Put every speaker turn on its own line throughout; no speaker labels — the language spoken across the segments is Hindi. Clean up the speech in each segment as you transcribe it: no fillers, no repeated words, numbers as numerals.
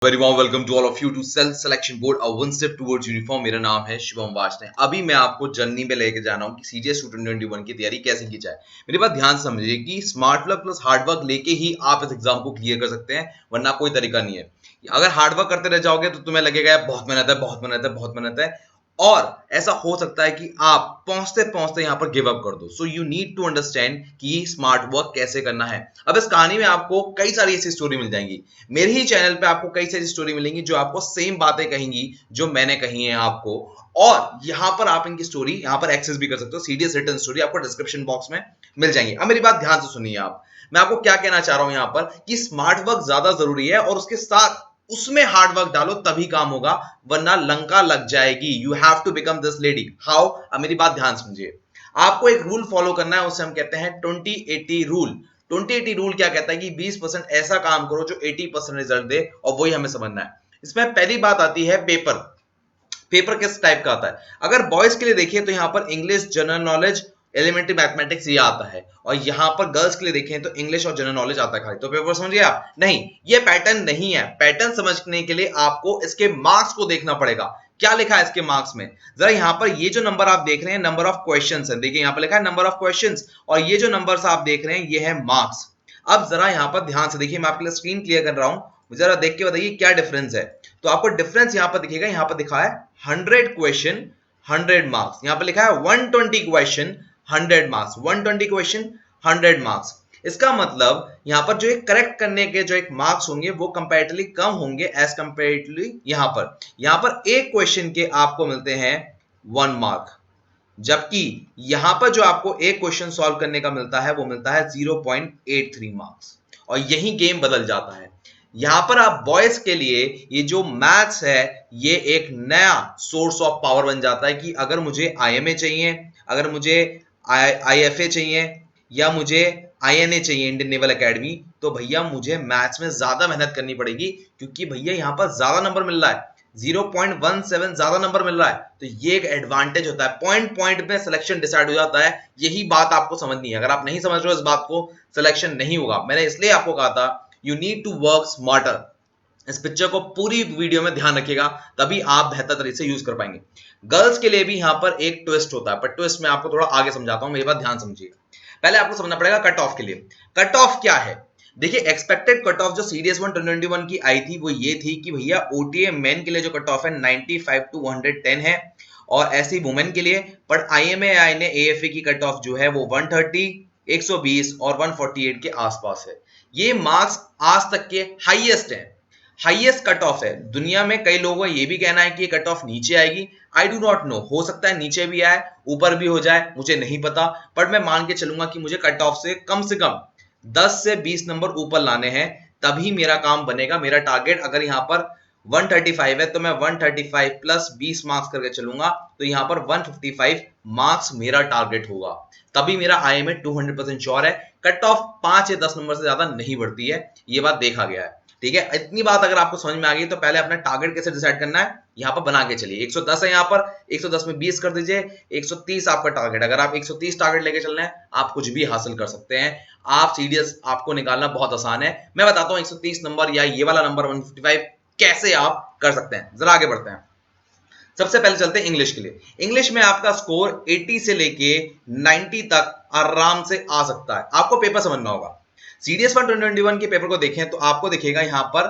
Very warm welcome to all of you to self selection board a one step towards uniform. मेरा नाम है शुभम वाजपेयी। अभी मैं आपको जर्नी में लेके जाना हूँ कि सीजीएस 2021 की तैयारी कैसे की जाए। मेरी बात ध्यान से समझिए कि smart work plus hard work लेके ही आप इस एग्जाम को क्लियर कर सकते हैं, वरना कोई तरीका नहीं है। अगर हार्ड वर्क करते रह जाओगे तो तुम्हें लगेगा बहुत मेहनत है, बहुत मेहनत है, बहुत मेहनत है, और ऐसा हो सकता है कि आप पहुंचते पहुंचते यहां पर गिव अप कर दो। So you need to understand कि स्मार्ट वर्क कैसे करना है। अब इस कहानी में आपको कई सारी ऐसी स्टोरी मिल जाएंगी। मेरे ही चैनल पे आपको कई सारी स्टोरी मिलेंगी जो आपको सेम बातें कहेंगी जो मैंने कही है आपको, और यहां पर आप इनकी स्टोरी यहां पर एक्सेस भी कर सकते हो। सीडीएस रिटर्न स्टोरी आपको डिस्क्रिप्शन बॉक्स में मिल जाएंगी। अब मेरी बात ध्यान से सुनिए आप, मैं आपको क्या कहना चाह रहा हूं यहां पर कि स्मार्ट वर्क ज्यादा जरूरी है और उसके साथ उसमें हार्ड वर्क डालो तभी काम होगा, वरना लंका लग जाएगी। You have to become this lady. How? अब मेरी बात ध्यान समझिए। आपको एक रूल फॉलो करना है, उसे हम कहते हैं 20-80 रूल। 20-80 रूल क्या कहता है कि 20% ऐसा काम करो जो 80% रिजल्ट दे, और वही हमें समझना है। इसमें पहली बात आती है पेपर। पेपर किस टाइप का आता है? अगर बॉयज के लिए देखिए तो यहां पर English, general knowledge, elementary mathematics ये आता है, और यहां पर गर्ल्स के लिए देखें तो इंग्लिश और जनरल नॉलेज आता है खाली। तो पेपर समझिए आप? नहीं, ये पैटर्न नहीं है। पैटर्न समझने के लिए आपको इसके मार्क्स को देखना पड़ेगा। क्या लिखा है इसके मार्क्स में? जरा यहां पर ये जो नंबर आप देख रहे हैं, नंबर ऑफ क्वेश्चंस है। देखिए यहां पर लिखा है नंबर ऑफ क्वेश्चंस, और ये जो नंबर्स आप देख रहे हैं ये है मार्क्स। अब जरा यहां पर ध्यान से देखिए, मैं आपके लिए स्क्रीन क्लियर कर रहा हूं, जरा देख के बताइए क्या डिफरेंस है। तो आपको डिफरेंस यहां पर दिखेगा, यहां पर दिखा है 100 क्वेश्चन 100 मार्क्स, यहां पर लिखा है 120 क्वेश्चन 100 मार्क्स, 120 क्वेश्चन 100 मार्क्स। इसका मतलब यहां पर जो एक करेक्ट करने के जो एक मार्क्स होंगे वो कंपैरेटिवली कम होंगे एज कंपैरेटिवली यहां पर एक क्वेश्चन के आपको मिलते हैं 1 मार्क, जबकि यहां पर जो आपको एक क्वेश्चन सॉल्व करने का मिलता है वो मिलता है 0.83 मार्क्स। और यही गेम बदल जाता है। यहां पर आप बॉयज के लिए ये जो मैथ्स है ये एक नया सोर्स ऑफ पावर बन जाता है कि अगर मुझे आईएमए चाहिए, अगर मुझे आईएफए चाहिए, या मुझे आईएनए चाहिए, इंडियन नेवल एकेडमी, तो भैया मुझे मैथ्स में ज्यादा मेहनत करनी पड़ेगी, क्योंकि भैया यहां पर ज्यादा नंबर मिल रहा है, 0.17 ज्यादा नंबर मिल रहा है। तो ये एक एडवांटेज होता है, पॉइंट पॉइंट में सिलेक्शन डिसाइड हो जाता है। यही बात आपको समझनी है। अगर आप नहीं समझ रहे हो इस बात को, सिलेक्शन नहीं होगा। मैंने इसलिए आपको कहा था you need to work smarter. इस पिक्चर को पूरी वीडियो में ध्यान रखिएगा, तभी आप बेहतर तरीके से यूज कर पाएंगे। गर्ल्स के लिए भी यहां पर एक ट्विस्ट होता है, पर ट्विस्ट मैं आपको थोड़ा आगे समझाता हूं, मेरी बात ध्यान समझिएगा। पहले आपको समझना पड़ेगा कट ऑफ के लिए। कट ऑफ क्या है? देखिए एक्सपेक्टेड कट ऑफ जो सीडीएस 1 की आई थी वो ये थी कि भैया ओटीए मेन के लिए जो कट ऑफ है 95 to 110 है, और ऐसी वुमेन के लिए। पर आईएमएआई ने एएफए की कट ऑफ जो है वो 130, 120 और 148 के आसपास है। ये मार्क्स आज तक के हाईएस्ट है, हाईएस्ट कट ऑफ है दुनिया में। कई लोगों का ये भी कहना है कि ये कट ऑफ नीचे आएगी। आई डू नॉट नो, हो सकता है नीचे भी आए, ऊपर भी हो जाए, मुझे नहीं पता। पर मैं मान के चलूंगा कि मुझे कट ऑफ से कम 10 से 20 नंबर ऊपर लाने हैं, तभी मेरा काम बनेगा। मेरा टारगेट अगर यहाँ पर 135 है तो मैं 135 प्लस 20 मार्क्स करके चलूंगा, तो यहाँ पर 155 मार्क्स मेरा टारगेट होगा, तभी मेरा आईएमए 200% श्योर है। कट ऑफ 5 या 10 नंबर से ज्यादा नहीं बढ़ती है, ये बात देखा गया है। ठीक है, इतनी बात अगर आपको समझ में आ गई तो पहले अपना टारगेट कैसे डिसाइड करना है यहां पर बना के चलिए। 110 है यहां पर, 110 में 20 कर दीजिए, 130 आपका टारगेट। अगर आप 130 टारगेट लेके चल रहे हैं, आप कुछ भी हासिल कर सकते हैं। आप सीडीएस आपको निकालना बहुत आसान है। मैं बताता हूं 130 नंबर या ये वाला नंबर 155 कैसे आप कर सकते हैं। जरा आगे बढ़ते हैं। सबसे पहले चलते हैं इंग्लिश के लिए। इंग्लिश में आपका स्कोर 80 से लेके 90 तक आराम से आ सकता है। आपको पेपर समझना होगा। सीडीएस 1 के पेपर को देखें तो आपको दिखेगा यहां पर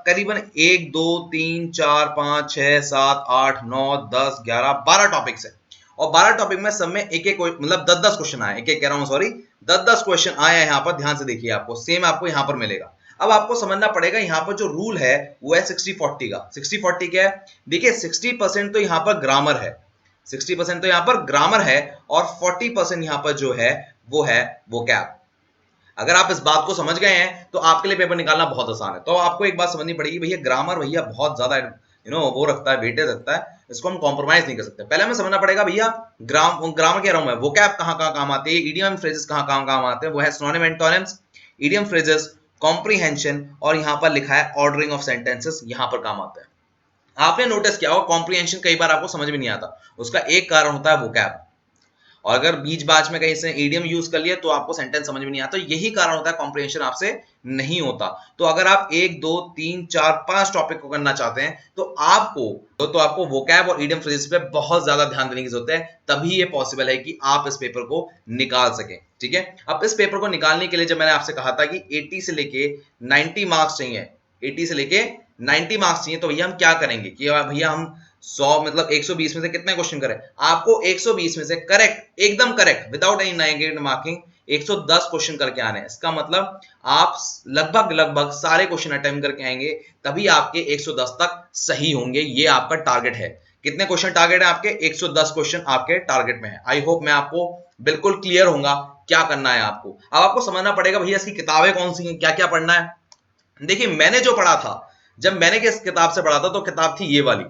करीबन 1 2 3 4 5 6 7 8 9 10 11 12 टॉपिक्स है, और 12 टॉपिक में सब में एक एक मतलब 10-10 क्वेश्चन आए, एक एक कह रहा हूं सॉरी, 10-10 क्वेश्चन आए हैं यहां पर। ध्यान से देखिए, आपको सेम आपको यहां पर मिलेगा। अब आपको समझना पड़ेगा यहां पर जो रूल है वो है 60-40 का। 60-40 क्या है? देखिए 60% तो यहां पर ग्रामर है, 60% तो यहां पर ग्रामर है, और 40% यहां पर जो है वो कैप। अगर आप इस बात को समझ गए हैं तो आपके लिए पेपर निकालना बहुत आसान है। तो आपको एक बात समझनी पड़ेगी, भैया ग्रामर भैया बहुत ज्यादा वो रखता है, वेटेज रखता है, इसको हम कॉम्प्रोमाइज नहीं कर सकते। पहले हमें समझना पड़ेगा भैया ग्रामर कह रहा हूं मैं, वो कैप कहां कहां काम आते हैं, इडियम फ्रेजेस कहां कहां काम आते हैं। वो है synonym antonyms, idiom phrases, comprehension, और यहां पर लिखा है ऑर्डरिंग ऑफ सेंटेंसेस, यहां पर काम आता है। आपने नोटिस किया होगा कॉम्प्रीहेंशन कई बार आपको समझ में नहीं आता, उसका एक कारण होता है वो कैप। और अगर बीच बाच में कहीं से ईडियम यूज कर लिया तो आपको सेंटेंस समझ में नहीं आता। यही कारण होता है कॉम्प्रिहेंशन आपसे नहीं होता। तो अगर आप 1 2 3 4 5 टॉपिक को करना चाहते हैं तो आपको वोकैब और ईडियम फ्रेजेस पे बहुत ज्यादा ध्यान देने की जरूरत है, तभी ये पॉसिबल है कि आप इस पेपर को निकाल सकें। ठीक है, अब इस पेपर को निकालने के लिए जब मैंने आपसे कहा था कि 80 से लेके 90 मार्क्स चाहिए, 80 से लेके 90 मार्क्स चाहिए, तो भैया हम क्या करेंगे कि भैया हम 100 मतलब 120 में से कितने क्वेश्चन करें? आपको 120 में से करेक्ट, एकदम correct, without any negative marking 110 question करके आने हैं। इसका मतलब आप लगभग सारे क्वेश्चन अटेम्प्ट करके आएंगे, तभी आपके 110 तक सही होंगे। ये आपका टारगेट है। कितने क्वेश्चन टारगेट है आपके? 110 क्वेश्चन आपके टारगेट में है। आई होप मैं आपको बिल्कुल क्लियर होगा क्या करना है आपको। अब आपको समझना पड़ेगा भैया इसकी किताबें कौन सी हैं, क्या क्या पढ़ना है। देखिए मैंने जो पढ़ा था, जब मैंने किस किताब से पढ़ा था, तो किताब थी ये वाली,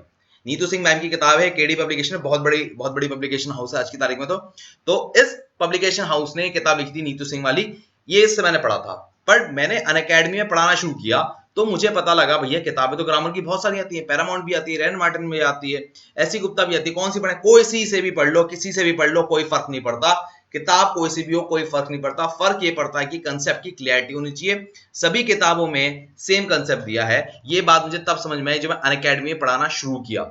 नीतू सिंह मैम की किताब है, केडी पब्लिकेशन, बहुत बड़ी पब्लिकेशन हाउस है आज की तारीख में। तो इस पब्लिकेशन हाउस ने किताब लिखी थी नीतू सिंह वाली, ये इससे मैंने पढ़ा था। पर मैंने अनअकैडमी में पढ़ाना शुरू किया तो मुझे पता लगा भैया किताबें तो ग्रामर की बहुत सारी आती है, पैरामाउंट भी आती है, रैन मार्टिन भी आती है, ऐसी गुप्ता भी आती है, कौन सी पढ़े? कोई सी से भी पढ़ लो, किसी से भी पढ़ लो, कोई फर्क नहीं पड़ता। किताब कोई सी भी हो, कोई फर्क नहीं पड़ता। फर्क ये पड़ता है कि कंसेप्ट की क्लैरिटी होनी चाहिए। सभी किताबों में सेम कंसेप्ट दिया है। ये बात मुझे तब समझ में आई जब मैं अनअकैडमी में पढ़ाना शुरू किया।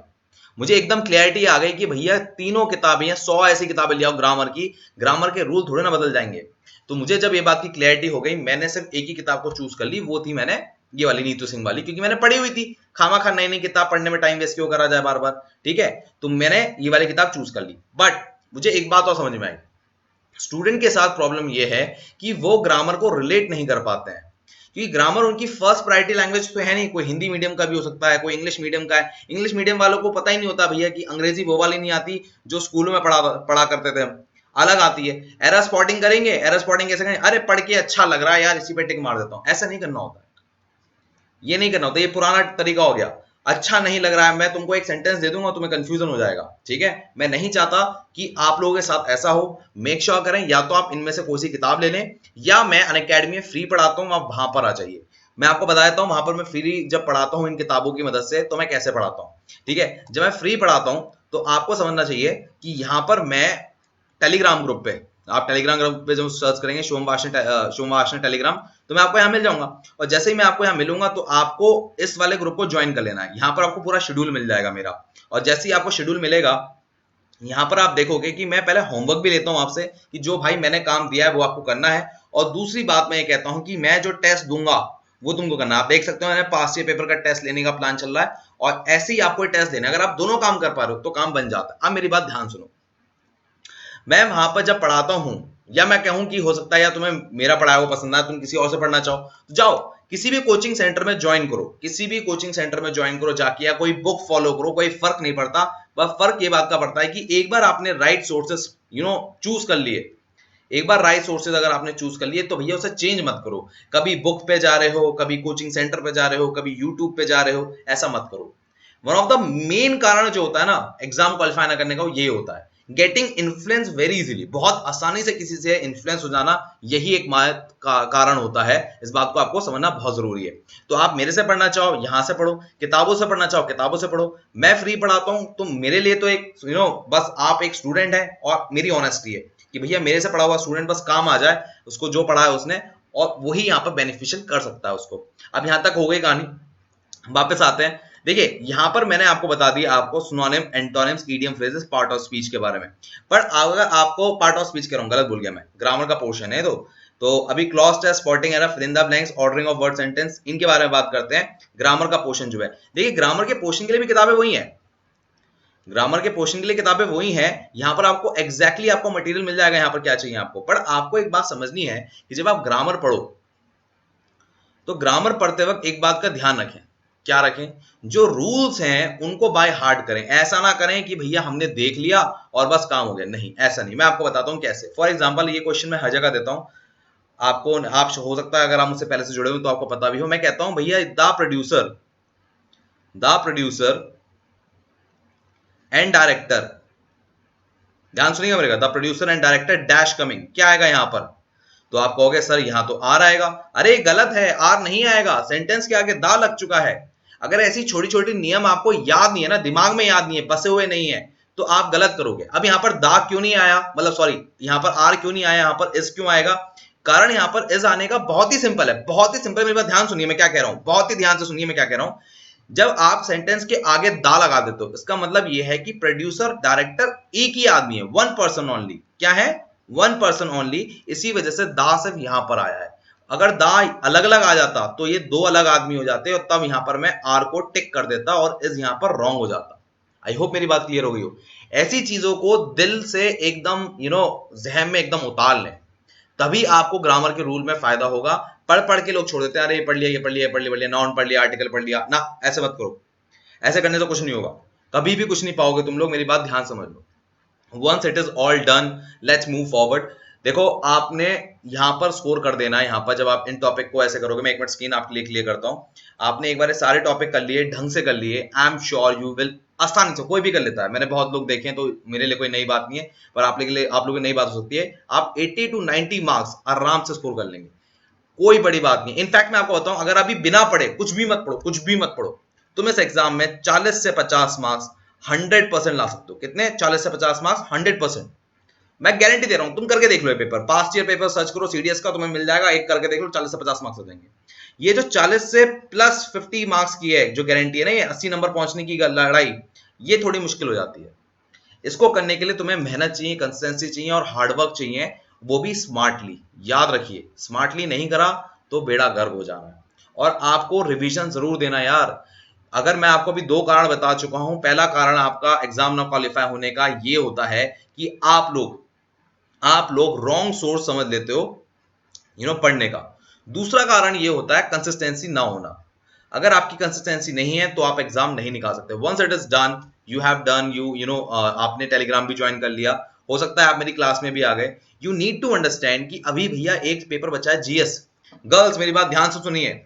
मुझे एकदम क्लैरिटी आ गई कि भैया तीनों किताबें या 100 ऐसी किताबें ले आओ ग्रामर की, ग्रामर के रूल थोड़े ना बदल जाएंगे। तो मुझे जब ये बात की क्लैरिटी हो गई, मैंने सिर्फ एक ही किताब को चूज कर ली, वो थी मैंने ये वाली नीतू सिंह वाली, क्योंकि मैंने पढ़ी हुई थी। खामा खा नई नई किताब पढ़ने में टाइम वेस्ट क्यों करा जाए बार बार। ठीक है, तो मैंने ये वाली किताब चूज कर ली। बट मुझे एक बात और समझ में आई, स्टूडेंट के साथ प्रॉब्लम ये है कि वो ग्रामर को रिलेट नहीं कर पाते हैं, क्योंकि ग्रामर उनकी फर्स्ट प्रायोरिटी लैंग्वेज तो है नहीं। कोई हिंदी मीडियम का भी हो सकता है, कोई इंग्लिश मीडियम का है। इंग्लिश मीडियम वालों को पता ही नहीं होता भैया कि अंग्रेजी वो वाली नहीं आती जो स्कूलों में पढ़ा करते थे हम, अलग आती है। एरर स्पॉटिंग करेंगे, एरर स्पॉटिंग कैसे करेंगे? अरे पढ़ के अच्छा लग रहा है यार, इसी पे टिक मार देता हूं। ऐसा नहीं करना होता, ये नहीं करना होता, ये पुराना तरीका हो गया। अच्छा नहीं लग रहा है, मैं तुमको एक सेंटेंस दे दूंगा, तुम्हें कंफ्यूजन हो जाएगा। ठीक है, मैं नहीं चाहता कि आप लोगों के साथ ऐसा हो। मेक श्योर करें, या तो आप इनमें से कोई सी किताब ले लें, या मैं अनअकैडमी में फ्री पढ़ाता हूं, आप वहां पर आ जाइए। मैं आपको बता देता हूं वहां पर मैं फ्री जब पढ़ाता हूं इन किताबों की मदद से, तो मैं कैसे पढ़ाता हूं। ठीक है, जब मैं फ्री पढ़ाता हूं तो आपको समझना चाहिए कि यहां पर मैं टेलीग्राम ग्रुप पे, आप टेलीग्राम ग्रुप पे जब सर्च करेंगे शुभम वार्ष्णेय टेलीग्राम, तो मैं आपको यहाँ मिल जाऊंगा। और जैसे ही मैं आपको यहाँ मिलूंगा तो आपको इस वाले ग्रुप को ज्वाइन कर लेना है। यहाँ पर आपको पूरा शेड्यूल मिल जाएगा मेरा, और जैसे ही आपको शेड्यूल मिलेगा यहाँ पर आप देखोगे कि मैं पहले होमवर्क भी लेता हूँ आपसे कि जो भाई मैंने काम दिया है वो आपको करना है। और दूसरी बात मैं ये कहता हूँ कि मैं जो टेस्ट दूंगा वो तुमको करना है। आप देख सकते हो मैंने पास्ट ईयर पेपर का टेस्ट लेने का प्लान चल रहा है, और ऐसे ही आपको टेस्ट देना है। अगर आप दोनों काम कर पा रहे हो तो काम बन जाता है। अब मेरी बात ध्यान सुनो, मैं वहां पर जब पढ़ाता हूं, या मैं कहूं कि हो सकता है या तुम्हें मेरा पढ़ाया हुआ पसंद आए, तुम किसी और से पढ़ना चाहो, तो जाओ किसी भी कोचिंग सेंटर में ज्वाइन करो, किसी भी कोचिंग सेंटर में ज्वाइन करो जाके, या कोई बुक फॉलो करो, कोई फर्क नहीं पड़ता। बस फर्क ये बात का पड़ता है कि एक बार आपने राइट सोर्सेस चूज कर लिए, एक बार राइट सोर्सेज अगर आपने चूज कर लिए तो भैया उसे चेंज मत करो। कभी बुक पे जा रहे हो, कभी कोचिंग सेंटर पे जा रहे हो, कभी यूट्यूब पे जा रहे हो, ऐसा मत करो। वन ऑफ द मेन कारण जो होता है ना एग्जाम क्वालिफाई ना करने का, वो ये होता है गेटिंग इन्फ्लुएंस वेरी इजीली, बहुत आसानी से किसी से इन्फ्लुएंस हो जाना, यही एक कारण होता है। इस बात को आपको समझना बहुत जरूरी है। तो आप मेरे से पढ़ना चाहो यहां से पढ़ो, किताबों से पढ़ना चाहो किताबों से पढ़ो। मैं फ्री पढ़ाता हूं तो मेरे लिए तो एक बस आप एक स्टूडेंट है, और मेरी ऑनेस्टी है कि भैया मेरे से पढ़ा हुआ स्टूडेंट बस काम आ जाए, उसको जो पढ़ा है उसने, और वही यहाँ पर बेनिफिशियल कर सकता है उसको। अब यहां तक हो गई कहानी, वापस आते हैं। देखिए यहां पर मैंने आपको बता दिया आपको synonym, antonyms, idiom, phrases, part of speech के बारे में। पर अगर आपको पार्ट ऑफ स्पीच कह रहा हूं, गलत बोल गया मैं, ग्रामर का पोर्शन है। तो अभी clause test, spotting error, fill in the blanks, ordering of word sentence, इनके बारे में बात करते हैं। ग्रामर का पोर्शन जो है, देखिए ग्रामर के पोर्शन के लिए भी किताबें वही है, ग्रामर के पोर्शन के लिए किताबें वही हैं। यहां पर आपको एग्जैक्टली आपको मटेरियल मिल जाएगा, यहां पर क्या चाहिए आपको। पर आपको एक बात समझनी है कि जब आप ग्रामर पढ़ो तो ग्रामर पढ़ते वक्त एक बात का ध्यान रखें। क्या रखें? जो रूल्स हैं उनको बाय हार्ट करें। ऐसा ना करें कि भैया हमने देख लिया और बस काम हो गया, नहीं, ऐसा नहीं। मैं आपको बताता हूं कैसे। फॉर एग्जांपल ये क्वेश्चन मैं हर जगह देता हूं आपको, आप हो सकता है अगर आप मुझसे पहले से जुड़े हो तो आपको पता भी हो। मैं कहता हूं भैया द प्रोड्यूसर एंड डायरेक्टर, ध्यान सुनिएगा मेरे, the producer and director dash coming, क्या आएगा यहां पर? तो आप कहोगे सर यहां तो आर आएगा। अरे गलत है, आर नहीं आएगा, सेंटेंस के आगे दा लग चुका है। अगर ऐसी छोटी छोटी नियम आपको याद नहीं है ना, दिमाग में याद नहीं है, बसे हुए नहीं है, तो आप गलत करोगे। अब यहाँ पर दा क्यों नहीं आया, मतलब सॉरी यहाँ पर आर क्यों नहीं आया, यहाँ पर इस क्यों आएगा? कारण यहाँ पर इस आने का बहुत ही सिंपल है, बहुत ही सिंपल। मेरी बात ध्यान सुनिए मैं क्या कह रहा हूं, बहुत ही ध्यान से सुनिए मैं क्या कह रहा हूं। जब आप सेंटेंस के आगे दा लगा देते हो, इसका मतलब यह है कि प्रोड्यूसर डायरेक्टर एक ही आदमी है, वन पर्सन ओनली। क्या है? One person only. इसी वजह से दा सिर्फ यहां पर आया है। अगर दा अलग अलग आ जाता तो ये दो अलग आदमी हो जाते, और तब यहां पर मैं आर को टिक कर देता और इस यहां पर रॉन्ग हो जाता। आई होप मेरी बात क्लियर हो गई हो। ऐसी चीजों को दिल से एकदम जहन में एकदम उतार लें, तभी आपको ग्रामर के रूल में फायदा होगा। पढ़ पढ़ के लोग छोड़ देते हैं, अरे ये पढ़ लिया, ये पढ़ लिया, ये पढ़ लिया, पढ़ लिया, नाउन पढ़ लिया, आर्टिकल पढ़ लिया ना। ऐसे मत करो, ऐसे करने से कुछ नहीं होगा, कभी भी कुछ नहीं पाओगे तुम लोग। मेरी बात ध्यान समझ लो। Once it is all done, let's move forward. देखो आपने यहां पर स्कोर कर देना है। यहां पर जब आप इन टॉपिक को ऐसे करोगे, मैं एक मिनट स्क्रीन आपके लिए क्लियर करता हूं। आपने एक बार ये सारे टॉपिक कर लिए, ढंग से कर लिए, I am sure you will, आसानी से कोई भी कर लेता है। मैंने बहुत लोग देखे हैं, तो मेरे लिए कोई नई बात नहीं है, पर आप लोगों की नई बात हो सकती है। आप 80 to 90 मार्क्स आराम से स्कोर कर लेंगे, कोई बड़ी बात नहीं। इनफैक्ट मैं आपको बताऊं, अगर अभी बिना पढ़े कुछ भी मत पढ़ो, कुछ भी मत पढ़ो, तुम इस एग्जाम में 40 से 50 मार्क्स 100% ला सकते हो। कितने? 40 से 50 मार्क्स 100%। मैं गारंटी दे रहा हूं, तुम करके देख लो ये paper, past year paper search करो सीडीएस का, तुम्हें मिल जाएगा, एक करके देख लो, 40 से 50 मार्क्स हो जाएंगे। ये जो 40 से प्लस 50 मार्क्स की है जो गारंटी है ना, ये 80 नंबर पहुंचने की लड़ाई, ये थोड़ी मुश्किल हो जाती है। इसको करने के लिए तुम्हें मेहनत चाहिए, कंसिस्टेंसी चाहिए और हार्डवर्क चाहिए, वो भी स्मार्टली। याद रखिए, स्मार्टली नहीं करा तो बेड़ा गर्क हो जाना है। और आपको रिवीजन जरूर देना यार। अगर मैं आपको अभी दो कारण बता चुका हूं, पहला कारण आपका एग्जाम ना क्वालिफाई होने का ये होता है कि आप लोग रॉन्ग सोर्स समझ लेते हो पढ़ने का। दूसरा कारण ये होता है कंसिस्टेंसी ना होना। अगर आपकी कंसिस्टेंसी नहीं है तो आप एग्जाम नहीं निकाल सकते। Once it is done, you have done, आपने टेलीग्राम भी ज्वाइन कर लिया, हो सकता है आप मेरी क्लास में भी आ गए। यू नीड टू अंडरस्टैंड कि अभी भैया एक पेपर बचा है जीएस। गर्ल्स मेरी बात ध्यान से सुनिए,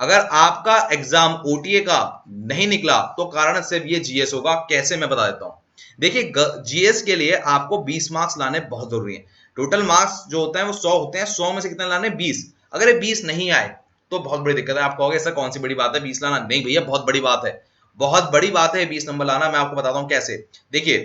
अगर आपका एग्जाम ओटीए का नहीं निकला तो कारण सिर्फ ये जीएस होगा। कैसे, मैं बता देता हूं। देखिए, जीएस के लिए आपको 20 मार्क्स लाने बहुत जरूरी है। टोटल मार्क्स जो होते हैं वो 100 होते हैं, 100 में से कितने लाने? 20। अगर ये 20 नहीं आए तो बहुत बड़ी दिक्कत है। आप कहोगे सर कौन सी बड़ी बात है 20 लाना? नहीं भैया, बहुत बड़ी बात है, बहुत बड़ी बात है 20 नंबर लाना। मैं आपको बताता हूं कैसे। देखिए,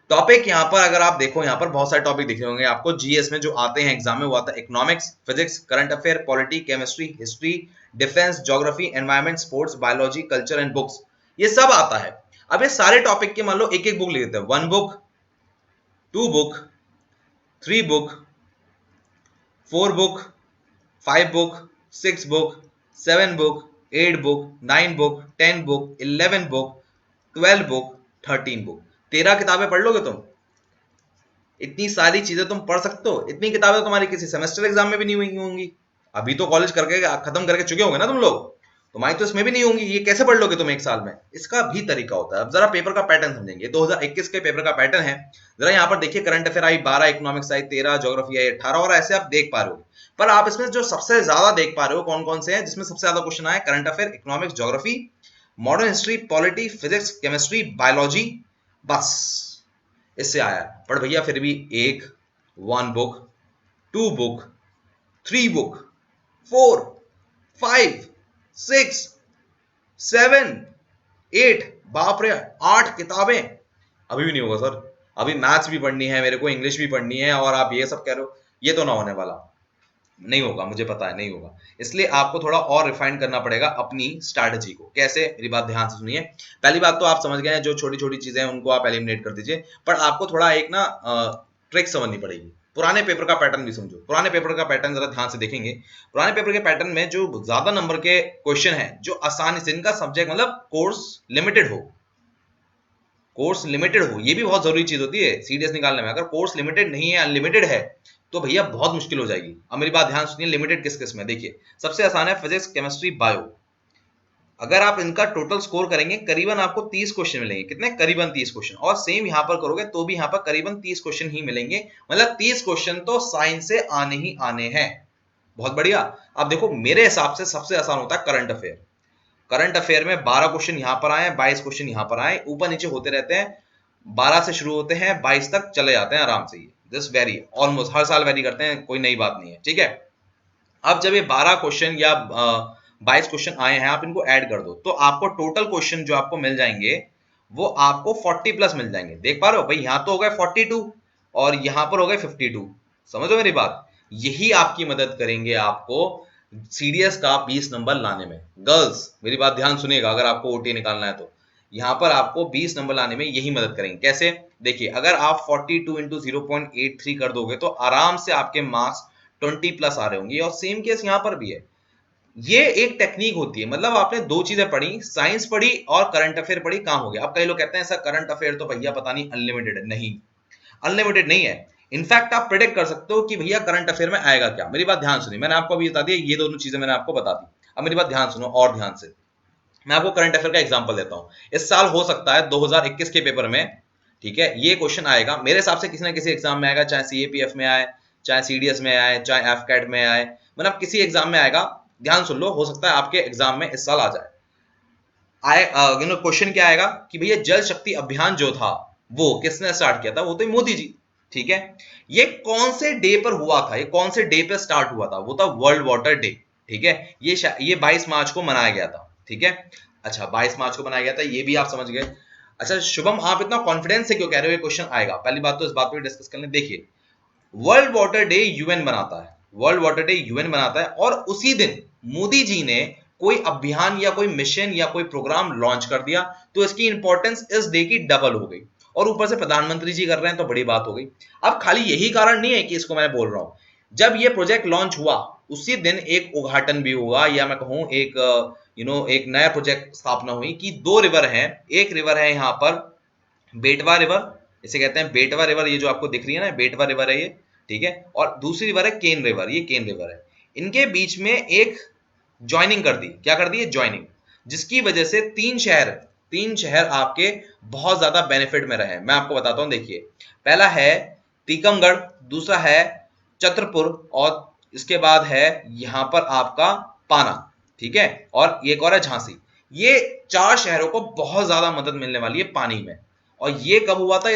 टॉपिक यहां पर अगर आप देखो, यहां पर बहुत सारे टॉपिक दिख रहे होंगे आपको जीएस में जो आते हैं एग्जाम में। वो आता है economics, physics, current affair, polity, chemistry, history, defence, geography, environment, sports, biology, culture and books, ये सब आता है। अब ये सारे टॉपिक के मान लो एक एक बुक लिख देते हैं, 1 book, 2 book, 3 book, 4 book, 5 book, 6 book, 7 book, 8 book, 9 book, 10 book, 11 book, 12 book, 13 book. 13 किताबें पढ़ लोगे तुम? इतनी सारी चीजें तुम पढ़ सकते हो? इतनी किताबें तो तुम्हारी किसी सेमेस्टर एग्जाम में भी नहीं हुई होंगी। अभी तो कॉलेज करके खत्म करके चुके होंगे ना तुम लोग, तुम्हारी तो इसमें भी नहीं होंगी। ये कैसे पढ़ लोगे तुम एक साल में? इसका भी तरीका होता है। अब जरा पेपर का पैटर्न समझेंगे। 2021 के पेपर का पैटर्न है, जरा यहाँ पर देखिए। Current affair I 12, economics I 13, geography I 18, और ऐसे आप देख पा रहे हो। पर आप इसमें जो सबसे ज्यादा देख पा रहे हो कौन कौन से हैं जिसमें सबसे ज्यादा क्वेश्चन आए? Current affair, economics, geography, modern history, polity, physics, chemistry, biology, बस इससे आया। पर भैया फिर भी 1 बुक, 2 बुक, 3 बुक, 4, 5, 6, 7, 8, बाप रे 8 किताबें, अभी भी नहीं होगा सर। अभी मैथ्स भी पढ़नी है मेरे को, इंग्लिश भी पढ़नी है, और आप ये सब कह रहे हो, ये तो ना होने वाला। नहीं होगा, मुझे पता है नहीं होगा। इसलिए आपको थोड़ा और रिफाइन करना पड़ेगा अपनी स्ट्रैटेजी को। कैसे? मेरी बात ध्यान से सुनिए। पहली बात तो आप समझ गए हैं, जो छोटी छोटी चीजें हैं उनको आप एलिमिनेट कर दीजिए, पर आपको थोड़ा एक ना ट्रिक समझनी पड़ेगी। पुराने पेपर का पैटर्न भी समझो। पुराने पेपर का पैटर्न जरा ध्यान से देखेंगे। पुराने पेपर के पैटर्न में जो ज्यादा नंबर के क्वेश्चन है, जो आसानी से, इनका सब्जेक्ट मतलब कोर्स लिमिटेड हो, कोर्स लिमिटेड हो, ये भी बहुत जरूरी चीज होती है सीडीएस निकालने में। अगर कोर्स लिमिटेड नहीं है, अनलिमिटेड है, तो भैया बहुत मुश्किल हो जाएगी। अब मेरी बात ध्यान सुनिए, लिमिटेड किस किस में? देखिए, सबसे आसान है फिजिक्स, केमिस्ट्री, बायो। अगर आप इनका टोटल स्कोर करेंगे, करीबन आपको 30 क्वेश्चन मिलेंगे। कितने? करीबन 30 क्वेश्चन। और सेम यहां पर करोगे तो भी यहां पर करीबन 30 क्वेश्चन ही मिलेंगे। मतलब 30 क्वेश्चन तो साइंस से आने ही आने हैं। बहुत बढ़िया। अब देखो, मेरे हिसाब से सबसे आसान होता है करंट अफेयर। करंट अफेयर में 12 क्वेश्चन यहां पर आए, 22 क्वेश्चन यहां पर आए, ऊपर नीचे होते रहते हैं। 12 से शुरू होते हैं, 22 तक चले जाते हैं आराम से। ये दिस वेरी ऑलमोस्ट हर साल वेरी करते हैं, कोई नई बात नहीं है, ठीक है। अब जब ये 12 क्वेश्चन या 22 क्वेश्चन आए हैं, आप इनको ऐड कर दो तो आपको टोटल क्वेश्चन जो आपको मिल जाएंगे वो आपको 40 प्लस मिल जाएंगे। देख पा रहे हो भाई, यहां तो हो गए 42 और यहां पर हो गए 52। समझो मेरी बात, यही आपकी मदद करेंगे आपको सीडीएस का 20 नंबर लाने में। गर्ल्स मेरी बात ध्यान सुनिएगा, अगर आपको ओटी निकालना है तो यहां पर आपको 20 नंबर लाने में यही मदद करेंगे। कैसे? देखिए, अगर आप 42 इंटू 0.83 कर दोगे तो आराम से आपके मार्क्स 20 प्लस आ रहे होंगे। और सेम केस यहां पर भी है। ये एक टेक्निक होती है, मतलब आपने दो चीजें पढ़ी, साइंस पढ़ी और करंट अफेयर पढ़ी, काम हो गया। अब कई लोग कहते हैं सर करंट अफेयर तो भैया पता नहीं अनलिमिटेड है। नहीं, अनलिमिटेड नहीं है। इनफैक्ट आप प्रेडिक्ट कर सकते हो कि भैया करंट अफेयर में आएगा क्या। मेरी बात ध्यान सुनिए, मैंने आपको अभी बता दिया, ये दोनों चीजें मैंने आपको बता दी। अब मेरी बात ध्यान सुनो और ध्यान से, मैं आपको करंट अफेयर का एग्जांपल देता हूं। इस साल हो सकता है 2021 के पेपर में, ठीक है, ये क्वेश्चन आएगा मेरे हिसाब से किसी ना किसी एग्जाम में आएगा, चाहे सीएपीएफ में आए, चाहे सीडीएस में आए, चाहे एफकैट में आए, मतलब किसी एग्जाम में आएगा। ध्यान सुन लो, हो सकता है आपके एग्जाम में इस साल आ जाए। आए क्वेश्चन क्या आएगा कि भैया जल शक्ति अभियान जो था वो किसने स्टार्ट किया था? वो तो मोदी जी। ठीक है, ये कौन से डे पर हुआ था? ये कौन से डे पे स्टार्ट हुआ था? वो था वर्ल्ड वाटर डे। ठीक है, ये 22 मार्च को मनाया गया था। ठीक है, अच्छा 22 मार्च को मनाया गया था, ये भी आप समझ गए। अच्छा शुभम, आप इतना कॉन्फिडेंस से क्यों कह रहे हो ये क्वेश्चन आएगा? पहली बात तो इस बात पे डिस्कस कर लें। देखिए, वर्ल्ड वाटर डे यूएन बनाता है, वर्ल्ड वाटर डे यूएन बनाता है, और उसी दिन मोदी जी ने कोई अभियान या कोई मिशन या कोई प्रोग्राम लॉन्च कर दिया, तो इसकी इंपॉर्टेंस इस डे की डबल हो गई। और ऊपर से प्रधानमंत्री जी कर रहे हैं तो बड़ी बात हो गई। अब खाली यही कारण नहीं है कि इसको मैं बोल रहा हूं, जब ये प्रोजेक्ट लॉन्च हुआ उसी दिन एक उद्घाटन भी हुआ, या मैं कहूं एक एक नया प्रोजेक्ट स्थापना हुई कि दो रिवर हैं। एक रिवर है यहाँ पर बेटवा रिवर, इसे कहते हैं बेटवा रिवर, ये जो आपको दिख रही है ना बेटवा रिवर है ये। ठीक है, और दूसरी रिवर है केन रिवर, ये केन रिवर है। इनके बीच में एक ज्वाइनिंग कर दी। क्या कर दी है? ज्वाइनिंग, जिसकी वजह से तीन शहर आपके बहुत ज्यादा बेनिफिट में रहे। मैं आपको बताता हूं, देखिए, पहला है टीकमगढ़, दूसरा है छतरपुर, और इसके बाद है यहां पर आपका पाना। ठीक है, और एक और है झांसी। ये चार शहरों को बहुत ज्यादा मदद मिलने वाली है पानी में। और ये कब हुआ था?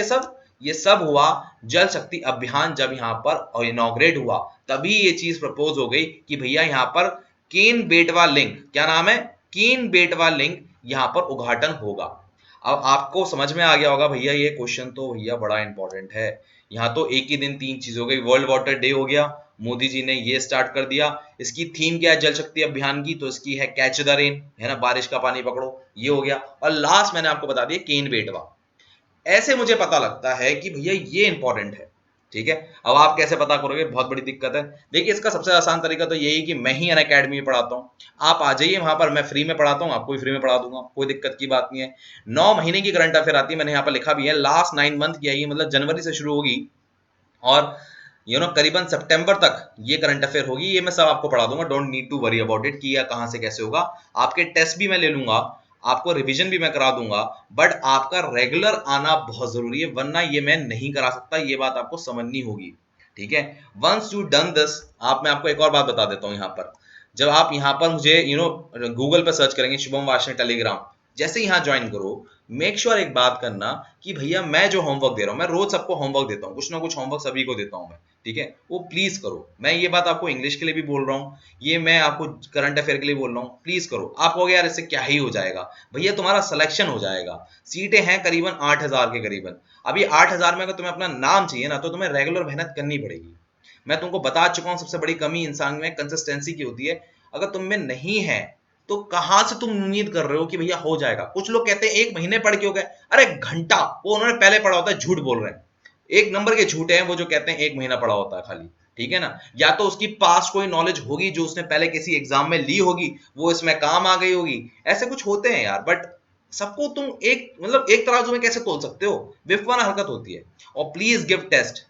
ये सब हुआ जल शक्ति अभियान जब यहाँ पर इनॉग्रेट हुआ, तभी ये चीज प्रपोज हो गई कि भैया यहाँ पर केन बेटवा लिंक, क्या नाम है? केन बेटवा लिंक यहाँ पर उद्घाटन होगा। अब आपको समझ में आ गया होगा भैया ये क्वेश्चन तो भैया बड़ा इंपॉर्टेंट है। यहाँ तो एक ही दिन तीन चीज हो गई, वर्ल्ड वाटर डे हो गया, मोदी जी ने ये स्टार्ट कर दिया। इसकी थीम क्या है जल शक्ति अभियान की? तो इसकी है कैच द रेन, है ना, बारिश का पानी पकड़ो, ये हो गया। और लास्ट मैंने आपको बता दिया केन बेटवा। ऐसे मुझे पता लगता है कि भैया ये इंपॉर्टेंट है। ठीक है, अब आप कैसे पता करोगे? बहुत बड़ी दिक्कत है। देखिए, इसका सबसे आसान तरीका तो यही कि मैं ही अनअकैडमी में पढ़ाता हूँ, आप आ जाइए वहां पर, मैं फ्री में पढ़ाता हूँ, आपको भी फ्री में पढ़ा दूंगा, कोई दिक्कत की बात नहीं है। 9 महीने की करंट अफेयर आती है, मैंने यहाँ पर लिखा भी है, लास्ट 9 मंथ की है ये, मतलब जनवरी से शुरू होगी और करीबन सितंबर तक ये करंट अफेयर होगी। ये मैं सब आपको पढ़ा दूंगा, don't need to worry about it कि यह कहां से कैसे होगा। आपके टेस्ट भी मैं ले लूंगा, आपको रिवीजन भी मैं करा दूंगा, बट आपका रेगुलर आना बहुत जरूरी है, वरना ये मैं नहीं करा सकता, ये बात आपको समझनी होगी। ठीक है, वंस यू डन दिस, मैं आपको एक और बात बता देता हूँ। यहाँ पर जब आप यहाँ पर मुझे गूगल पर सर्च करेंगे शुभम वार्ष्णेय टेलीग्राम, जैसे यहाँ ज्वाइन करो, मेक श्योर एक बात करना कि भैया मैं जो होमवर्क दे रहा हूँ, मैं रोज सबको होमवर्क देता हूँ, कुछ ना कुछ होमवर्क सभी को देता हूँ मैं। ठीक है, वो प्लीज करो। मैं ये बात आपको इंग्लिश के लिए भी बोल रहा हूँ, ये मैं आपको करंट अफेयर के लिए बोल रहा हूँ, प्लीज करो। आप कहोगे यार इससे क्या ही हो जाएगा? भैया तुम्हारा सिलेक्शन हो जाएगा। सीटें हैं करीबन 8,000 के करीबन। अभी 8,000 में अगर तुम्हें अपना नाम चाहिए ना, तो तुम्हें रेगुलर मेहनत करनी पड़ेगी। मैं तुमको बता चुका हूँ, सबसे बड़ी कमी इंसान में कंसिस्टेंसी की होती है। अगर तुम में नहीं है तो कहां से तुम उम्मीद कर रहे हो कि भैया हो जाएगा? कुछ लोग कहते हैं 1 महीने पढ़ के हो गए, अरे घंटा, वो उन्होंने पहले पढ़ा होता है, झूठ बोल रहे हैं। एक नंबर के झूठे हैं वो जो कहते हैं 1 महीना पढ़ा होता है खाली। ठीक है ना, या तो उसकी पास्ट कोई नॉलेज होगी जो उसने पहले किसी एग्जाम में ली होगी, वो इसमें काम आ गई होगी, ऐसे कुछ होते हैं यार। बट सबको तुम एक तराजू में कैसे तोल सकते हो? बेवकूफाना हरकत होती है। और प्लीज गिव टेस्ट,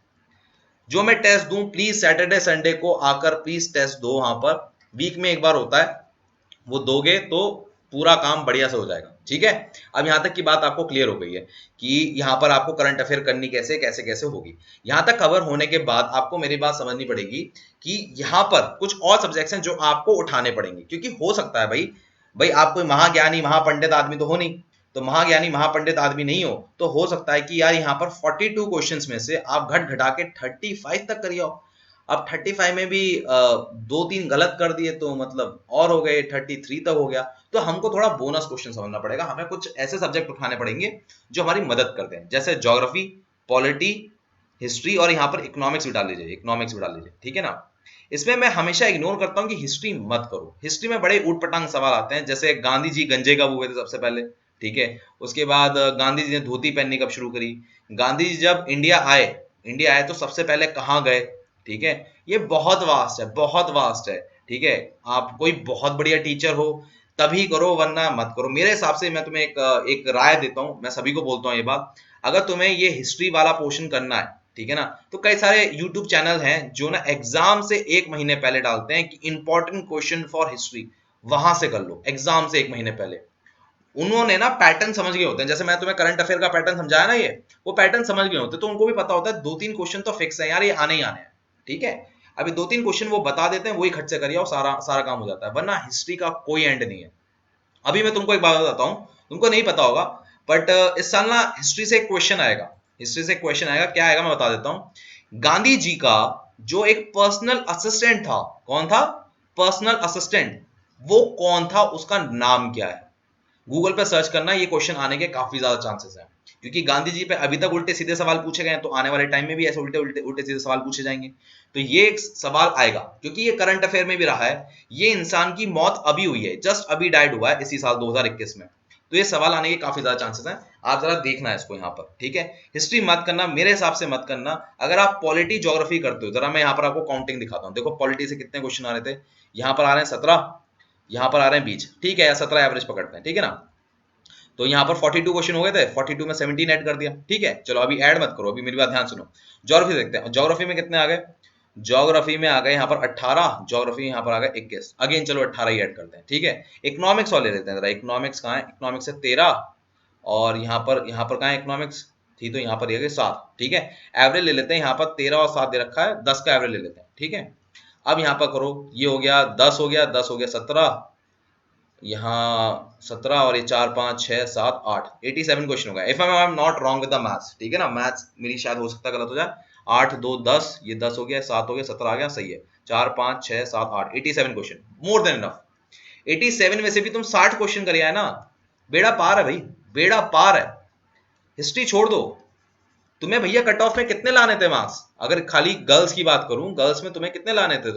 जो मैं टेस्ट दूं प्लीज सैटरडे संडे को आकर प्लीज टेस्ट दो। वहां पर वीक में एक बार होता है, वो दोगे तो पूरा काम बढ़िया से हो जाएगा। ठीक है, अब यहां तक की बात आपको क्लियर हो गई है कि यहां पर आपको करंट अफेयर करनी कैसे कैसे कैसे होगी। यहां तक कवर होने के बाद आपको मेरी बात समझनी पड़ेगी कि यहां पर कुछ और सब्जेक्ट्स हैं जो आपको उठाने पड़ेंगे, क्योंकि हो सकता है भाई आप कोई महाज्ञानी महापंडित आदमी तो हो नहीं, तो महाज्ञानी महापंडित आदमी नहीं हो, तो हो सकता है कि यार यहाँ पर 42 क्वेश्चंस में से आप घट घटा के 35 तक करिए। अब 35 में भी 2-3 गलत कर दिए तो मतलब और हो गए 33 तक हो गया, तो हमको थोड़ा बोनस क्वेश्चन समझना पड़ेगा, हमें कुछ ऐसे सब्जेक्ट उठाने पड़ेंगे जो हमारी मदद करते हैं, जैसे ज्योग्राफी, पॉलिटी, हिस्ट्री, और यहाँ पर इकोनॉमिक्स भी डाल लीजिए, इकोनॉमिक्स भी डाल लीजिए, ठीक है ना। इसमें मैं हमेशा इग्नोर करता हूं कि हिस्ट्री मत करो। हिस्ट्री में बड़े ऊट पटांग सवाल आते हैं, जैसे गांधी जी गंजे कब हुए थे सबसे पहले, ठीक है। उसके बाद गांधी जी ने धोती पहननी कब शुरू करी, गांधी जी जब इंडिया आए तो सबसे पहले कहाँ गए, ठीक है। ये बहुत वास्ट है, बहुत वास्ट है, ठीक है। आप कोई बहुत बढ़िया टीचर हो तभी करो, वरना मत करो। मेरे हिसाब से मैं तुम्हें एक राय देता हूं, मैं सभी को बोलता हूं ये बात, अगर तुम्हें ये हिस्ट्री वाला पोर्शन करना है, ठीक है ना, तो कई सारे YouTube चैनल हैं जो ना एग्जाम से 1 महीने पहले डालते हैं कि इंपॉर्टेंट क्वेश्चन फॉर हिस्ट्री, वहां से कर लो एग्जाम से 1 महीने पहले। उन्होंने ना पैटर्न समझ गए होते हैं, जैसे मैं तुम्हें करंट अफेयर का पैटर्न समझाया ना, ये वो पैटर्न समझ गए होते हैं, तो उनको भी पता होता है 2-3 क्वेश्चन तो फिक्स है यार, ये आने ही आने हैं, ठीक है। अभी 2-3 क्वेश्चन वो बता देते हैं, वही खट से करिए और सारा सारा काम हो जाता है, वरना हिस्ट्री का कोई एंड नहीं है। अभी मैं तुमको एक बात बताता हूँ, तुमको नहीं पता होगा, बट इस साल ना हिस्ट्री से एक क्वेश्चन आएगा, हिस्ट्री से क्वेश्चन आएगा, क्या आएगा मैं बता देता हूँ। गांधी जी का जो एक पर्सनल असिस्टेंट था, कौन था पर्सनल असिस्टेंट, वो कौन था, उसका नाम क्या है। गूगल पे सर्च करना, ये क्वेश्चन आने के काफी ज्यादा चांसेस हैं, क्योंकि गांधी जी पे अभी तक उल्टे सीधे सवाल पूछे गए, तो आने वाले टाइम में भी ऐसे उल्टे उल्टे उल्टे सीधे सवाल पूछे जाएंगे। तो ये एक सवाल आएगा, क्योंकि ये करंट अफेयर में भी रहा है। ये इंसान की मौत अभी हुई है, जस्ट अभी डाइड हुआ है इसी साल 2021 में, तो ये सवाल आने के काफी ज्यादा चांसेस हैं। आप जरा देखना है इसको यहाँ पर, ठीक है। हिस्ट्री मत करना, मेरे हिसाब से मत करना। अगर आप पॉलिटी ज्योग्राफी करते हो, जरा मैं यहाँ पर आपको काउंटिंग दिखाता हूँ, देखो पॉलिटी से कितने क्वेश्चन आ रहे थे। यहाँ पर आ रहे हैं 17, यहाँ पर आ रहे हैं 20, ठीक है, या 17 एवरेज पकड़ते हैं, ठीक है ना। तो यहाँ पर 42 क्वेश्चन हो गए थे, 42 में 17 ऐड कर दिया, ठीक है। चलो अभी ऐड मत करो, अभी मेरी बात ध्यान सुनो। ज्योग्राफी देखते हैं, ज्योग्राफी में कितने आ गए, ज्योग्राफी में आ गए यहाँ पर 18, ज्योग्राफी यहाँ पर आ गए 21, अगेन चलो 18 ही ऐड करते हैं, ठीक है। इकोनॉमिक्स वाले लेते हैं जरा, इकोनॉमिक्स कहाँ है, इकोनॉमिक्स से 13, और यहाँ पर कहाँ है इकोनॉमिक्स, थी तो यहाँ पर ये 7, ठीक है। एवरेज ले लेते हैं, यहाँ पर 13 और 7 दे रखा है, 10 का एवरेज ले लेते हैं, ठीक है। अब यहाँ पर करो, ये हो गया 10, हो गया 10, हो गया 17, यहाँ 17, और ये 4 5 6 7 8, 87 क्वेश्चन होगा, if I am not wrong with the maths, ठीक है ना। मैथ्स मेरी शायद हो सकता है गलत हो जाए। 8 2 10, ये 10 हो गया, 7 हो गया, 17 आ गया, सही है। 4 5 6 7 8, 87 क्वेश्चन, मोर देन इनफ। 87 में से भी तुम 60 क्वेश्चन कर आए ना, बेड़ा पार है भाई, बेड़ा पार है। हिस्ट्री छोड़ दो, तुम्हें भैया कट ऑफ में कितने लाने थे मार्क्स, अगर खाली गर्ल्स की बात करूं, गर्ल्स में तुम्हें कितने लाने थे,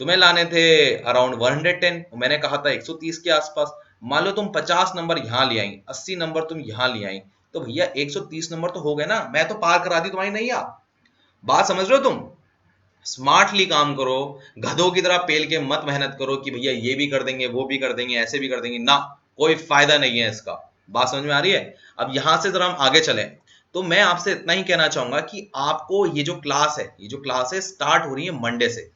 तुम्हें लाने थे अराउंड 110, मैंने कहा था 130 के आसपास। मान लो तुम 50 नंबर यहाँ ले आई, 80 नंबर तुम यहाँ ले आई, तो भैया 130 नंबर तो हो गए ना, मैं तो पार करा दी तुम्हारी नैया। बात समझ रहे हो तुम, स्मार्टली काम करो, गधों की तरह पेल के मत मेहनत करो कि भैया ये भी कर देंगे, वो भी कर देंगे, ऐसे भी कर देंगे ना, कोई फायदा नहीं है इसका। बात समझ में आ रही है। अब यहां से जरा हम आगे चलें, तो मैं आपसे इतना ही कहना चाहूंगा कि आपको ये जो क्लास है, ये जो क्लास है स्टार्ट हो रही है मंडे से,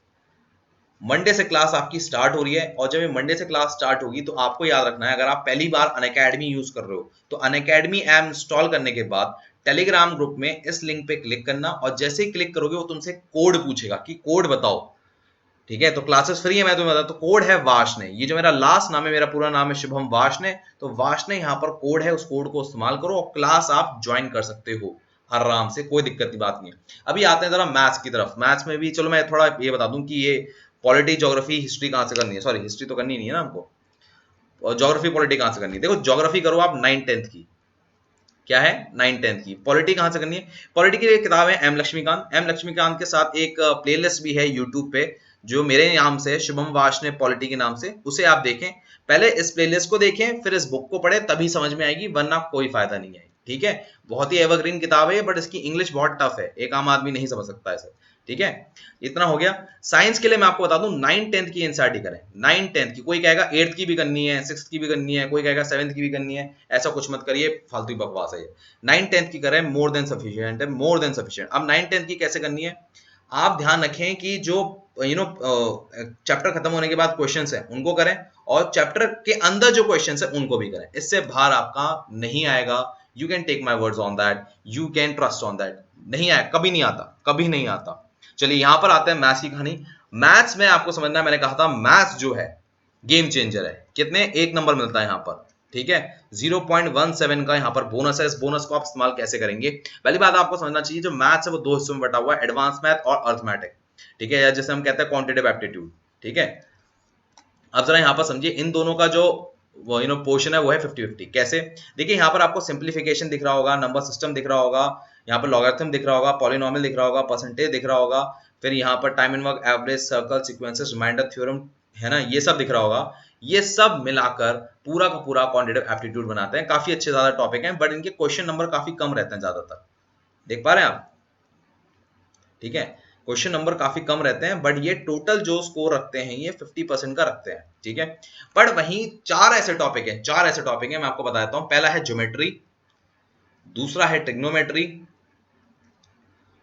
मंडे से क्लास आपकी स्टार्ट हो रही है। और जब ये मंडे से क्लास स्टार्ट होगी, तो आपको याद रखना है, अगर आप पहली बार अनअकैडमी यूज कर रहे हो, तो अनअकैडमी ऐप इंस्टॉल करने के बाद टेलीग्राम ग्रुप में इस लिंक पे क्लिक करना, और जैसे ही क्लिक करोगे वो तुमसे कोड पूछेगा कि कोड बताओ, ठीक है। तो क्लासेस फ्री है, मैं तुम्हें बताता, तो कोड है वाशने, ये जो मेरा लास्ट नाम है, मेरा पूरा नाम है शुभम वाशने, तो वाशने यहाँ पर कोड है, उस कोड को इस्तेमाल करो और क्लास आप ज्वाइन कर सकते हो आराम से, कोई दिक्कत की बात नहीं है। अभी आते हैं जरा मैथ्स की तरफ। मैथ्स में भी चलो मैं थोड़ा ये बता दूं कि ये पॉलिटी ज्योग्राफी हिस्ट्री कहाँ से करनी है, सॉरी हिस्ट्री तो करनी नहीं है ना हमको, और ज्योग्राफी पॉलिटी कहाँ से करनी है। देखो ज्योग्राफी करो आप 9th-10th की, क्या है 9th-10th की। पॉलिटी कहाँ से करनी है, पॉलिटी की एक किताब है एम लक्ष्मीकांत, एम लक्ष्मीकांत के साथ एक प्लेलिस्ट भी है यूट्यूब पे, जो मेरे नाम से शुभम वाशने पॉलिटी के नाम से, उसे आप देखें। पहले इस प्लेलिस्ट को देखें, फिर इस बुक को पढ़ें, तभी समझ में आएगी, वरना कोई फायदा नहीं है, ठीक है। बहुत ही एवरग्रीन किताब है, बट इसकी इंग्लिश बहुत टफ है, एक आम आदमी नहीं समझ सकता इसे, ठीक है। इतना हो गया। साइंस के लिए मैं आपको बता दूं 9th-10th की एनसीईआरटी करें, 9th-10th की। कोई कहेगा 8th की भी करनी है, 6th की भी करनी है, कोई कहेगा 7th की भी करनी है, ऐसा कुछ मत करिए, फालतू की बकवास है ये। 9th-10th की करें, मोर देन सफिशिएंट है, मोर देन सफिशिएंट। अब 9th-10th की कैसे करनी है, आप ध्यान रखें कि जो चैप्टर खत्म होने के बाद क्वेश्चंस हैं उनको करें, और चैप्टर के अंदर जो क्वेश्चंस हैं उनको भी करें, इससे बाहर आपका नहीं आएगा। You can take my words on that, you can trust on that, नहीं आया, कभी नहीं आता, कभी नहीं आता। चलिए यहां पर आते हैं मैथ्स की कहानी। मैथ्स में आपको समझना है, मैंने कहा था मैथ्स जो है गेम चेंजर है। कितने, 1 नंबर मिलता है यहाँ पर, ठीक है। 0.17 का यहाँ पर बोनस है। इस बोनस को आप इस्तेमाल कैसे करेंगे, पहली बात आपको समझना चाहिए, जो मैथ्स है वो 2 हिस्सों में बटा हुआ है, एडवांस मैथ और अर्थमेटिक, ठीक है, या जैसे हम कहते हैं क्वांटिटेटिव एप्टीट्यूड, ठीक है। अब जरा यहाँ पर समझिए, इन दोनों का जो पोर्शन है वो है 50-50। कैसे? देखिए यहाँ पर आपको सिंप्लीफिकेशन दिख रहा होगा, नंबर सिस्टम दिख रहा होगा, यहाँ पर लॉगरिथम दिख रहा होगा, पॉलिनॉमियल दिख रहा होगा, परसेंटेज दिख रहा होगा, फिर यहाँ पर time and work, average, circle, sequences, reminder theorem, है ना, ये सब दिख रहा होगा। ये सब मिलाकर पूरा का पूरा क्वांटिटेटिव एप्टीट्यूड बनाते हैं। काफी अच्छे ज्यादा टॉपिक हैं, बट इनके क्वेश्चन नंबर काफी कम रहते हैं ज्यादातर। देख पा रहे हैं आप? ठीक है, क्वेश्चन नंबर काफी कम रहते हैं, बट ये टोटल जो स्कोर रखते हैं ये 50% का रखते हैं। ठीक है, पर वहीं चार ऐसे टॉपिक हैं, मैं आपको बता देता हूं। पहला है ज्योमेट्री, दूसरा है ट्रिग्नोमेट्री,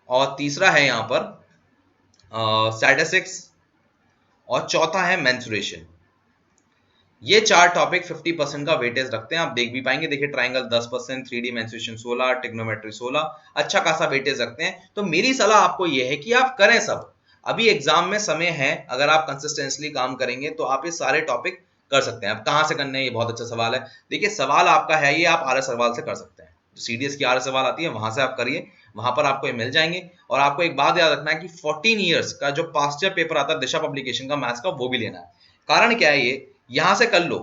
और तीसरा है यहां पर स्टैटिस्टिक्स, और चौथा है मेंसुरेशन। ये चार टॉपिक 50% का वेटेज रखते हैं। आप देख भी पाएंगे, देखिए ट्राइंगल 10%, 3D मेंसुरेशन 16, ट्रिग्नोमेट्री 16, अच्छा खासा वेटेज रखते हैं। तो मेरी सलाह आपको यह है कि आप करें सब। अभी एग्जाम में समय है, अगर आप कंसिस्टेंटली काम करेंगे तो आप ये सारे टॉपिक कर सकते हैं। अब कहां से करने हैं, ये बहुत अच्छा सवाल है। देखिए सवाल आपका है ये, आप आर्य सवाल से कर सकते हैं। सीडीएस की आर्य सवाल आती है वहां से आप करिए, वहां पर आपको ये मिल जाएंगे। और आपको एक बात याद रखना है कि 14 ईयर्स का जो पास्ट ईयर पेपर आता है दिशा पब्लिकेशन का मैथ्स का, वो भी लेना है। कारण क्या है, ये यहां से कर लो,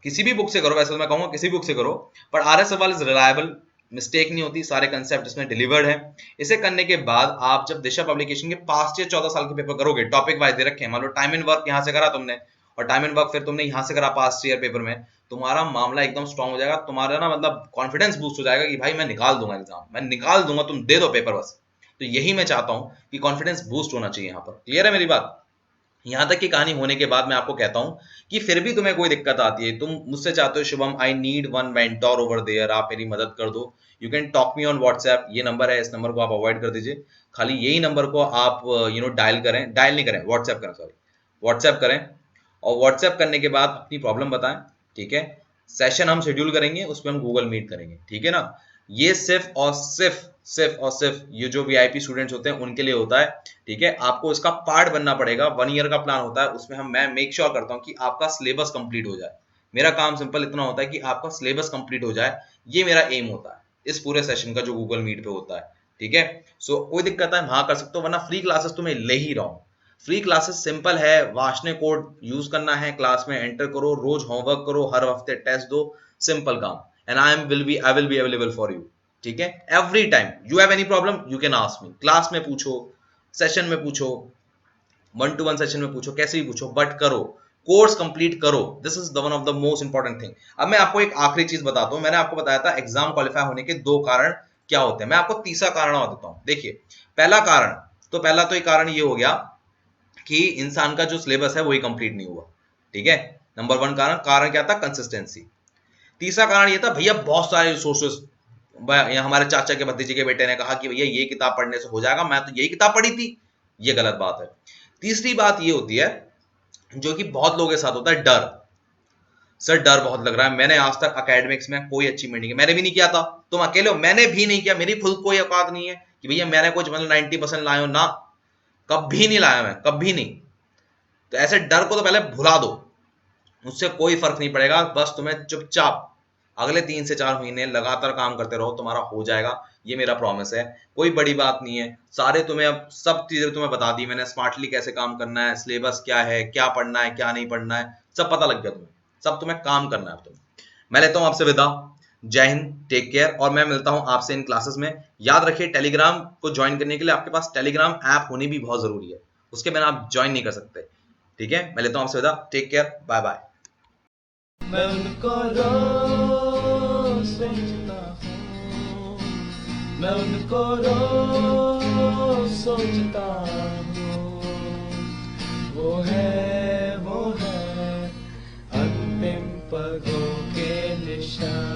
किसी भी बुक से करो, वैसे तो मैं कहूंगा किसी भी बुक से करो, पर आर्य सवाल इज रिलायबल, मिस्टेक नहीं होती, सारे कंसेप्ट इसमें डिलीवर्ड है। इसे करने के बाद आप जब दिशा पब्लिकेशन के पास्ट ईयर 14 साल के पेपर करोगे, टॉपिक वाइज दे रखे हैं, मान लो टाइम एंड वर्क यहां से करा तुमने, और टाइम एंड वर्क फिर तुमने यहां से करा पास्ट ईयर पेपर में, तुम्हारा मामला एकदम स्ट्रांग हो जाएगा। तुम्हारा ना मतलब कॉन्फिडेंस बूस्ट हो जाएगा कि भाई मैं निकाल दूंगा एग्जाम, मैं निकाल दूंगा, तुम दे दो पेपर बस। तो यही मैं चाहता हूं कि कॉन्फिडेंस बूस्ट होना चाहिए यहाँ पर। क्लियर है मेरी बात? यहां तक की कहानी होने के बाद मैं आपको कहता हूं कि फिर भी तुम्हें कोई दिक्कत आती है, तुम मुझसे चाहते हो Shubham I need one mentor over there, आप मेरी मदद कर दो, you can talk me on WhatsApp. ये नंबर है, इस नंबर को आप अवॉइड कर दीजिए, खाली यही नंबर को आप डायल करें, डायल नहीं करें, व्हाट्सएप करें, सॉरी व्हाट्सएप करें। और व्हाट्सएप करने के बाद अपनी प्रॉब्लम बताएं। ठीक है, सेशन हम शेड्यूल करेंगे, उसमें हम गूगल मीट करेंगे। ठीक है ना? ये सिर्फ ये जो वीआईपी स्टूडेंट्स होते हैं उनके लिए होता है। ठीक है, आपको इसका पार्ट बनना पड़ेगा। 1 ईयर का प्लान होता है, उसमें मैं मेक श्योर करता हूं कि आपका सिलेबस कंप्लीट हो जाए। मेरा काम सिंपल इतना होता है कि आपका सिलेबस कंप्लीट हो जाए, ये मेरा एम होता है इस पूरे सेशन का जो गूगल मीट पे होता है। ठीक है, सो कोई दिक्कत है वहां कर सकते हो, वरना फ्री क्लासेस तो मैं ले ही रहा हूं। फ्री क्लासेस सिंपल है, वाशने कोड यूज करना है, क्लास में एंटर करो, रोज होमवर्क करो, हर हफ्ते टेस्ट दो, सिंपल काम। And I will be available for you. ठीक है, every time you have any problem you can ask me, class में पूछो, सेशन में पूछो, 1-to-1 सेशन में पूछो, कैसे भी पूछो, बट करो, कोर्स कंप्लीट करो। This is the one of the most important thing. अब मैं आपको एक आखिरी चीज बताता हूं। मैंने आपको बताया था एग्जाम क्वालिफाई होने के 2 कारण क्या होते हैं, मैं आपको तीसरा कारण बता देता हूं। देखिए पहला तो ये कारण ये हो गया कि इंसान का जो सिलेबस है वही कंप्लीट नहीं हुआ। ठीक है, नंबर 1 कारण क्या था? कंसिस्टेंसी। तीसरा कारण ये था, भैया बहुत सारे रिसोर्सेस, हमारे चाचा के भतीजे के बेटे ने कहा कि भैया ये किताब पढ़ने से हो जाएगा, मैं तो यही किताब पढ़ी थी। ये गलत बात है। तीसरी बात ये होती है, जो कि बहुत लोगों के साथ होता है, डर। सर डर बहुत लग रहा है, मैंने आज तक एकेडमिक्स में कोई अचीवमेंट नहीं किया, मैंने भी नहीं किया था, तुम अकेले हो, मैंने भी नहीं किया, मेरी खुद कोई औकात नहीं है कि भैया मैंने कुछ मतलब 90% लाए हो ना, कभी नहीं लाया मैं, कभी नहीं। तो ऐसे डर को तो पहले भुला दो, उससे कोई फर्क नहीं पड़ेगा। बस तुम्हें चुपचाप अगले 3 से 4 महीने लगातार काम करते रहो, तुम्हारा हो जाएगा, ये मेरा प्रॉमिस है। कोई बड़ी बात नहीं है, सारे तुम्हें अब सब चीजें तुम्हें बता दी मैंने, स्मार्टली कैसे काम करना है, सिलेबस क्या है, क्या पढ़ना है क्या नहीं पढ़ना है, सब पता लग गया तुम्हें, सब तुम्हें काम करना है। अब तुम्हें मैं लेता हूं आपसे विदा, जय हिंद, टेक केयर, और मैं मिलता हूं आपसे इन क्लासेस में। याद रखिए टेलीग्राम को ज्वाइन करने के लिए आपके पास टेलीग्राम ऐप होनी भी बहुत जरूरी है, उसके बिना आप ज्वाइन नहीं कर सकते। ठीक है, मैं लेता हूं आपसे विदा, टेक केयर, बाय बाय।
मैं उनको रोज सोचता हूँ, मैं उनको रोज सोचता हूँ, वो है अंतिम पलों के निशान।